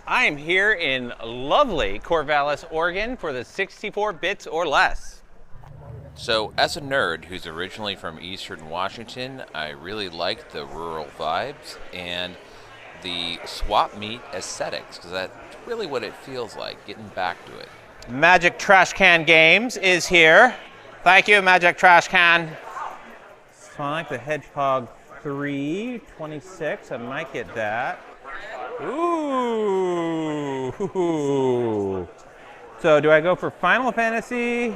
I am here in lovely Corvallis, Oregon for the 64 bits or less. So, as a nerd who's originally from Eastern Washington, I really like the rural vibes and the swap meet aesthetics, because that's really what it feels like, getting back to it. Magic Trash Can Games is here. Thank you, Magic Trash Can. Sonic the Hedgehog 3, 26, I might get that. Ooh. So do I go for Final Fantasy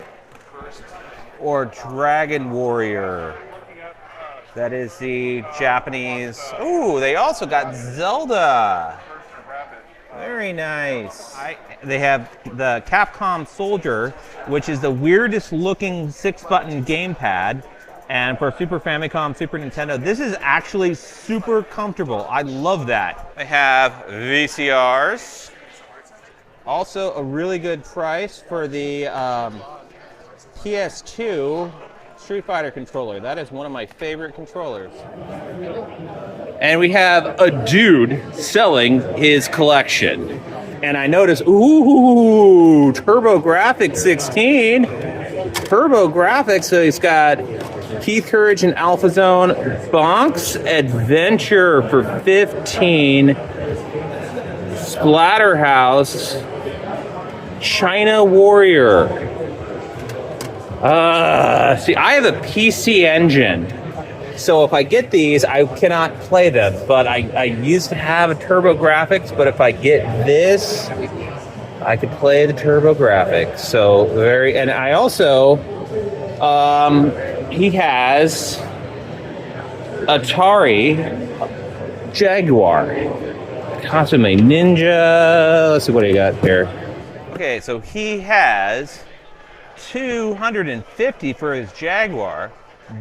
or Dragon Warrior? That is the Japanese. Ooh, they also got Zelda. Very nice. They have the Capcom Soldier, which is the weirdest looking 6-button gamepad. And for Super Famicom, Super Nintendo, this is actually super comfortable. I love that. They have VCRs. Also a really good price for the PS2 Street Fighter controller. That is one of my favorite controllers. And we have a dude selling his collection. And I noticed, ooh, TurboGrafx 16. TurboGrafx, so he's got Keith Courage and Alpha Zone, Bonk's Adventure for 15, Splatterhouse, China Warrior. See, I have a PC Engine, so if I get these, I cannot play them. But I used to have a TurboGrafx, but if I get this, I could play the TurboGrafx. So and I also, he has Atari Jaguar, Kasumi Ninja. Let's see what he got here. Okay, so he has $250 for his Jaguar,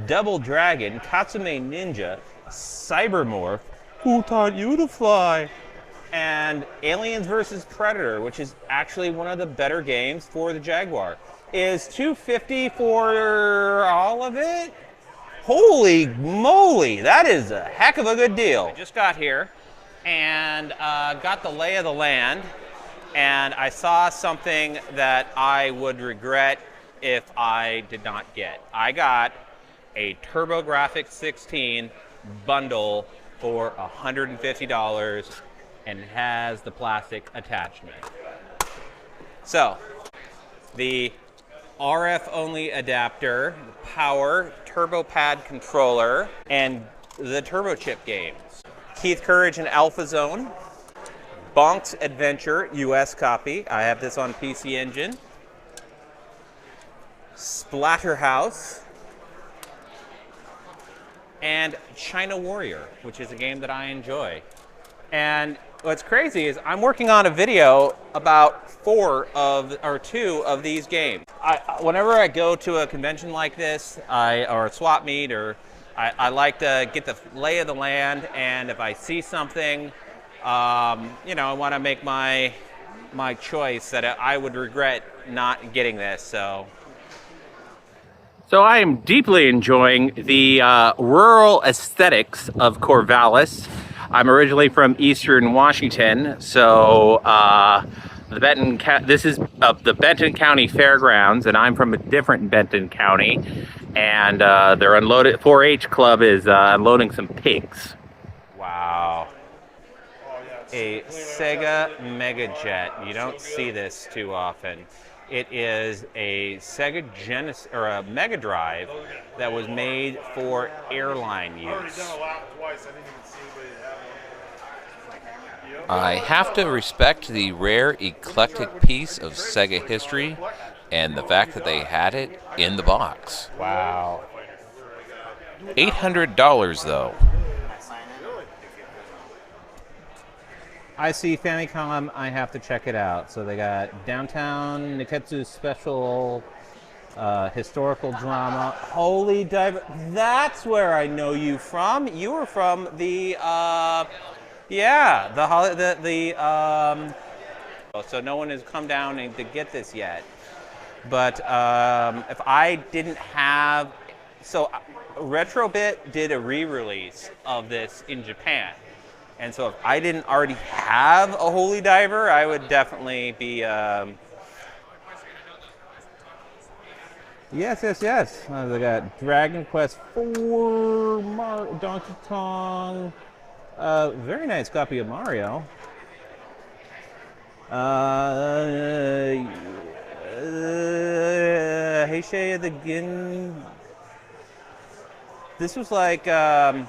Double Dragon, Katsume Ninja, Cybermorph, Who Taught You to Fly, and Aliens vs. Predator, which is actually one of the better games for the Jaguar. Is $250 for all of it? Holy moly, that is a heck of a good deal. I just got here and got the lay of the land, and I saw something that I would regret if I did not get. I got a TurboGrafx 16 bundle for $150 and it has the plastic attachment. So, the RF only adapter, power, turbo pad controller, and the turbo chip games. Keith Courage and Alpha Zone, Bonk's Adventure, US copy. I have this on PC Engine. Splatterhouse, and China Warrior, which is a game that I enjoy. And what's crazy is I'm working on a video about 2 of these games. Whenever I go to a convention like this, or a swap meet, or I like to get the lay of the land, and if I see something, I want to make my choice that I would regret not getting this. So I am deeply enjoying the rural aesthetics of Corvallis. I'm originally from Eastern Washington, so this is the Benton County Fairgrounds, and I'm from a different Benton County, and their 4-H club is unloading some pigs. Wow. A Sega Mega Jet. You don't see this too often. It is a Sega Genesis, or a Mega Drive, that was made for airline use. I have to respect the rare eclectic piece of Sega history and the fact that they had it in the box. Wow. $800 though. I see Famicom, I have to check it out. So they got Downtown Niketsu Special, historical drama. Holy diver, that's where I know you from. You were from the, so no one has come down to get this yet. But if I didn't have, so Retrobit did a re-release of this in Japan. And so if I didn't already have a Holy Diver, I would definitely be... Yes. They got Dragon Quest 4, Donkey Kong. Very nice copy of Mario. Heisei the Gin. This was like, God,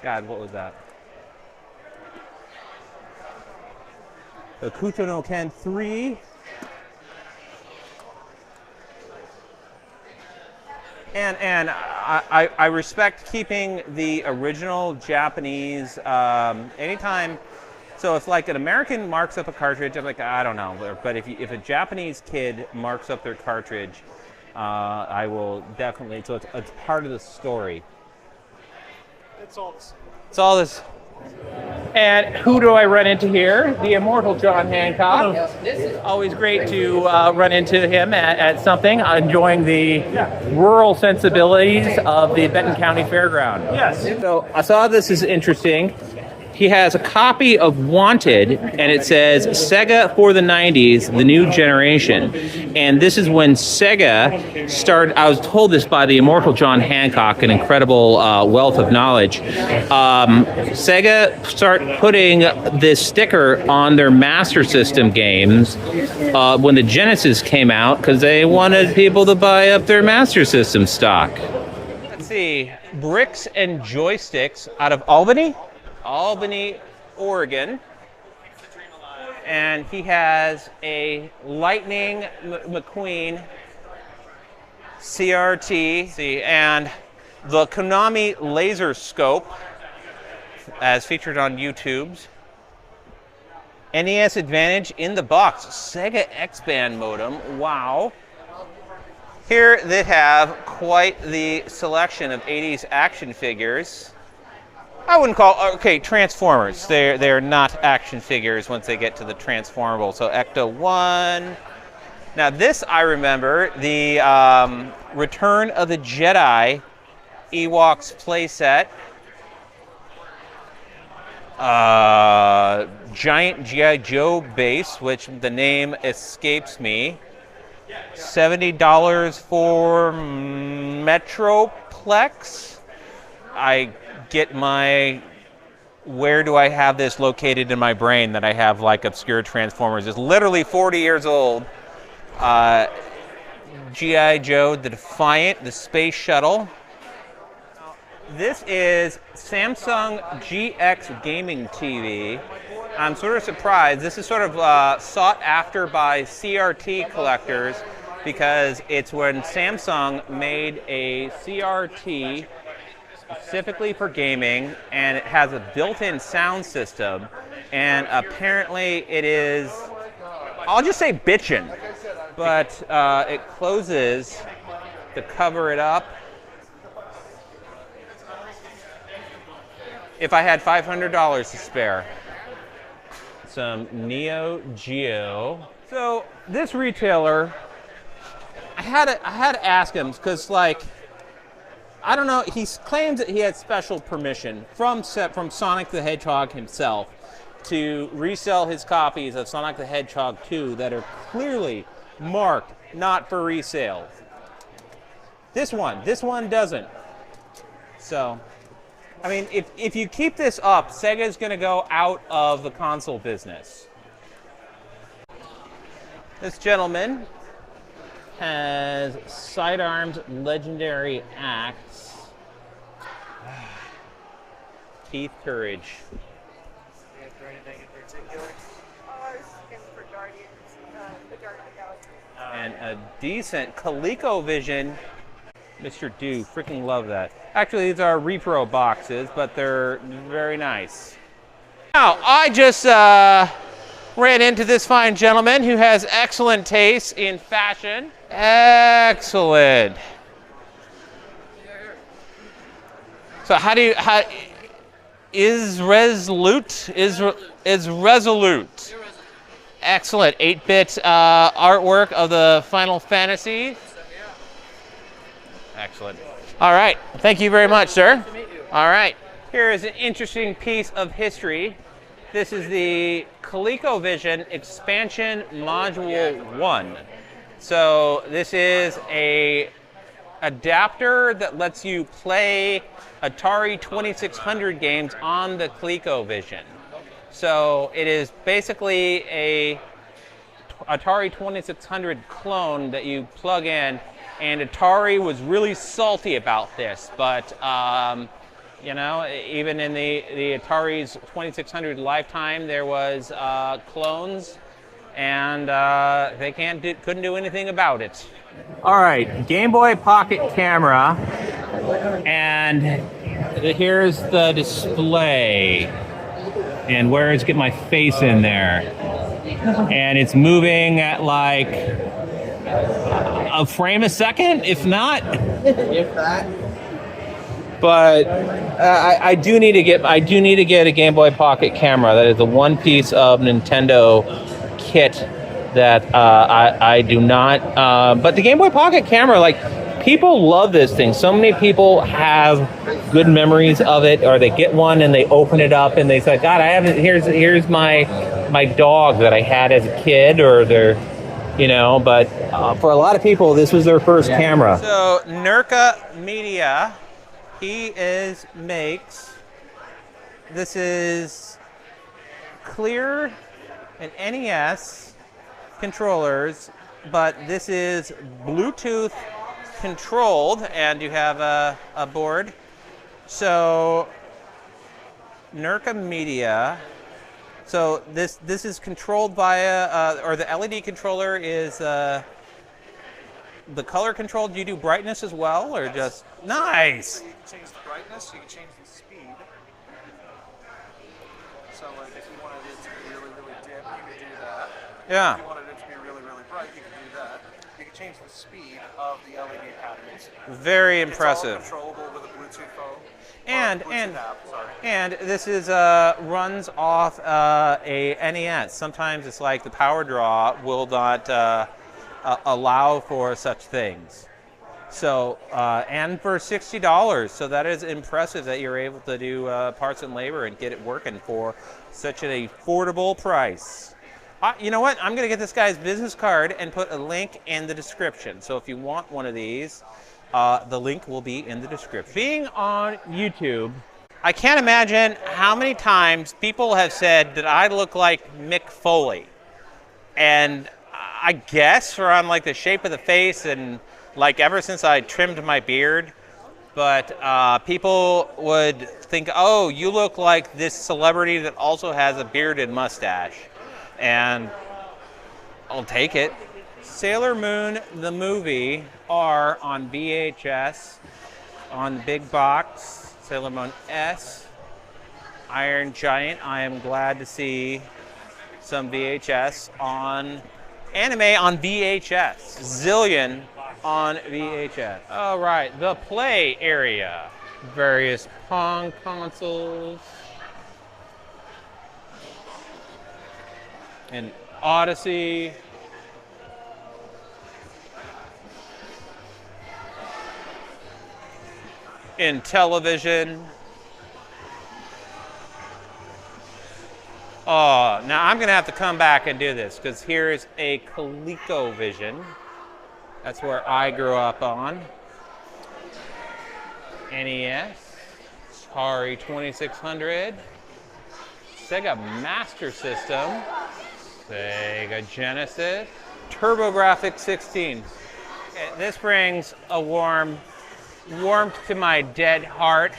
what was that? The Kuto no Ken 3. And I respect keeping the original Japanese, anytime. So if like an American marks up a cartridge, I'm like, I don't know. But if a Japanese kid marks up their cartridge, I will definitely, so it's part of the story. It's all this. It's all this. And who do I run into here? The immortal John Hancock. It's always great to run into him at something, enjoying the rural sensibilities of the Benton County Fairground. Yes. So I saw this is interesting. He has a copy of Wanted, and it says Sega for the 90s, the new generation. And this is when Sega started. I was told this by the immortal John Hancock, an incredible wealth of knowledge. Sega started putting this sticker on their Master System games when the Genesis came out, because they wanted people to buy up their Master System stock. Let's see, Bricks and Joysticks out of Albany, Oregon. And he has a Lightning McQueen CRT. See, and the Konami Laser Scope, as featured on YouTube's. NES Advantage in the box. Sega X-Band modem. Wow. Here they have quite the selection of 80s action figures. I wouldn't call, okay, Transformers. They're not action figures once they get to the transformable. So Ecto 1. Now this I remember, the Return of the Jedi Ewoks playset. Giant G.I. Joe base, which the name escapes me. $70 for Metroplex. I get my, where do I have this located in my brain that I have like obscure Transformers? It's literally 40 years old. G.I. Joe, the Defiant, the Space Shuttle. This is Samsung GX Gaming TV. I'm sort of surprised. This is sort of sought after by CRT collectors because it's when Samsung made a CRT specifically for gaming, and it has a built-in sound system, and apparently it is, I'll just say bitchin', but it closes to cover it up. If I had $500 to spare. Some Neo Geo. So this retailer, I had to ask him because, like, I don't know. He claims that he had special permission from Sonic the Hedgehog himself to resell his copies of Sonic the Hedgehog 2 that are clearly marked not for resale. This one doesn't. So, I mean, if you keep this up, Sega's going to go out of the console business. This gentleman has Sidearms Legendary Axe. Keith Courage. For anything in particular? For Guardians, the Guardian of the Galaxy. And a decent ColecoVision. Mr. Do, freaking love that. Actually, these are repro boxes, but they're very nice. Now, I just ran into this fine gentleman who has excellent taste in fashion. Excellent. So is resolute? Excellent. 8-bit artwork of the Final Fantasy. Excellent. All right. Thank you very much, sir. All right. Here is an interesting piece of history. This is the ColecoVision Expansion Module 1. So this is a adapter that lets you play Atari 2600 games on the ColecoVision. So it is basically a Atari 2600 clone that you plug in, and Atari was really salty about this, but you know, even in the Atari's 2600 lifetime, there was clones, and they couldn't do anything about it. All right, Game Boy Pocket camera, and here's the display. And where is get my face in there? And it's moving at like a frame a second, if not. If that. But I do need to get a Game Boy Pocket camera. That is the one piece of Nintendo kit that I do not. But the Game Boy Pocket camera, like, people love this thing. So many people have good memories of it, or they get one and they open it up and they say, "God, I haven't." Here's my dog that I had as a kid, or their, you know. But for a lot of people, this was their first camera. So Nurka Media, he makes. This is clear and NES controllers, but this is Bluetooth controlled, and you have a board. So Nurka Media. So this is controlled via, or the LED controller is the color controlled. Do you do brightness as well, or just nice? You can change the brightness. You can change the speed. So like if you wanted it to be really, really dim, you could do that. Yeah. If you wanted it to be really, really bright, you could do that. You can change the speed of the LED patterns. Very impressive. It's all controllable with a Bluetooth phone. And Bluetooth app, sorry. and this is runs off a NES. Sometimes it's like the power draw will not allow for such things. So and for $60, so that is impressive that you're able to do parts and labor and get it working for such an affordable price. You know what? I'm going to get this guy's business card and put a link in the description. So if you want one of these, the link will be in the description. Being on YouTube, I can't imagine how many times people have said that I look like Mick Foley. And I guess from like the shape of the face and like ever since I trimmed my beard, but people would think, oh, you look like this celebrity that also has a beard and mustache. And I'll take it. Sailor Moon, the movie, are on VHS, on the big box. Sailor Moon S, Iron Giant. I am glad to see some VHS on anime on VHS. Zillion on VHS. All right, the play area. Various Pong consoles. And Odyssey. In television. Oh, now I'm going to have to come back and do this because here's a ColecoVision. That's where I grew up on. NES, Atari 2600, Sega Master System, Sega Genesis, TurboGrafx 16. This brings a warmth to my dead heart.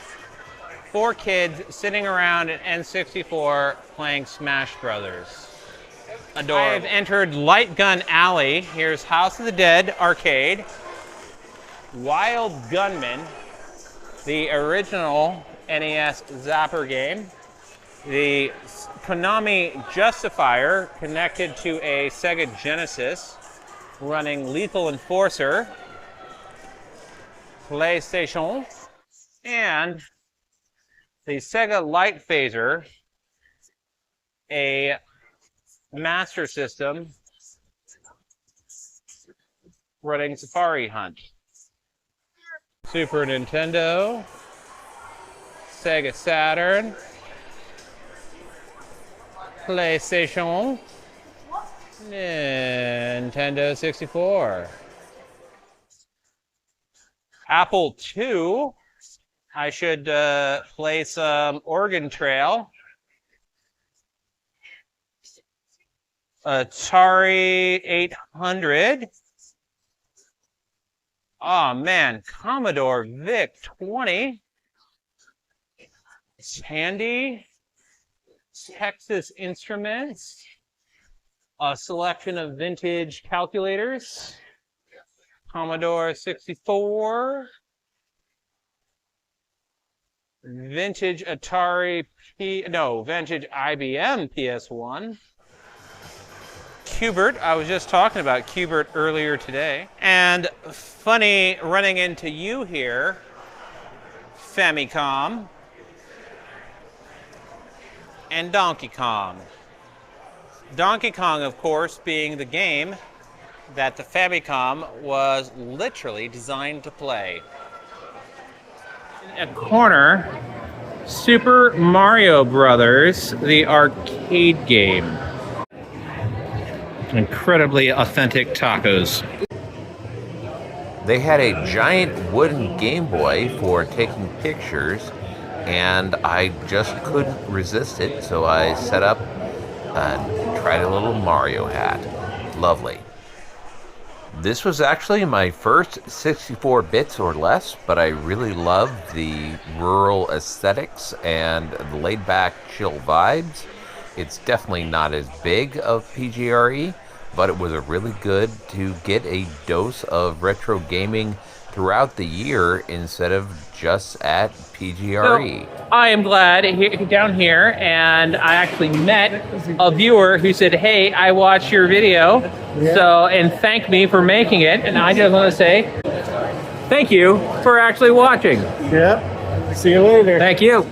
4 kids sitting around an N64 playing Smash Brothers. Adorable. I have entered Light Gun Alley. Here's House of the Dead arcade. Wild Gunman, the original NES Zapper game. The Konami Justifier connected to a Sega Genesis running Lethal Enforcer. PlayStation, and the Sega Light Phaser, a Master System running Safari Hunt. Super Nintendo, Sega Saturn, PlayStation, Nintendo 64, Apple II. I should play some Oregon Trail. Atari 800. Oh man, Commodore VIC 20. Tandy. Texas Instruments. A selection of vintage calculators. Commodore 64. Vintage Atari vintage IBM PS1. Qbert, I was just talking about Qbert earlier today. And funny running into you here, Famicom and Donkey Kong. Donkey Kong, of course, being the game that the Famicom was literally designed to play. In a corner, Super Mario Brothers, the arcade game. Incredibly authentic tacos. They had a giant wooden Game Boy for taking pictures, and I just couldn't resist it, so I set up and tried a little Mario hat. Lovely. This was actually my first 64 bits or less, but I really loved the rural aesthetics and the laid-back, chill vibes. It's definitely not as big of PGRE, but it was a really good to get a dose of retro gaming throughout the year instead of just at PGRE. So, I am glad down here, and I actually met a viewer who said, "Hey, I watched your video," and thanked me for making it. And I just want to say, thank you for actually watching. Yeah. See you later. Thank you.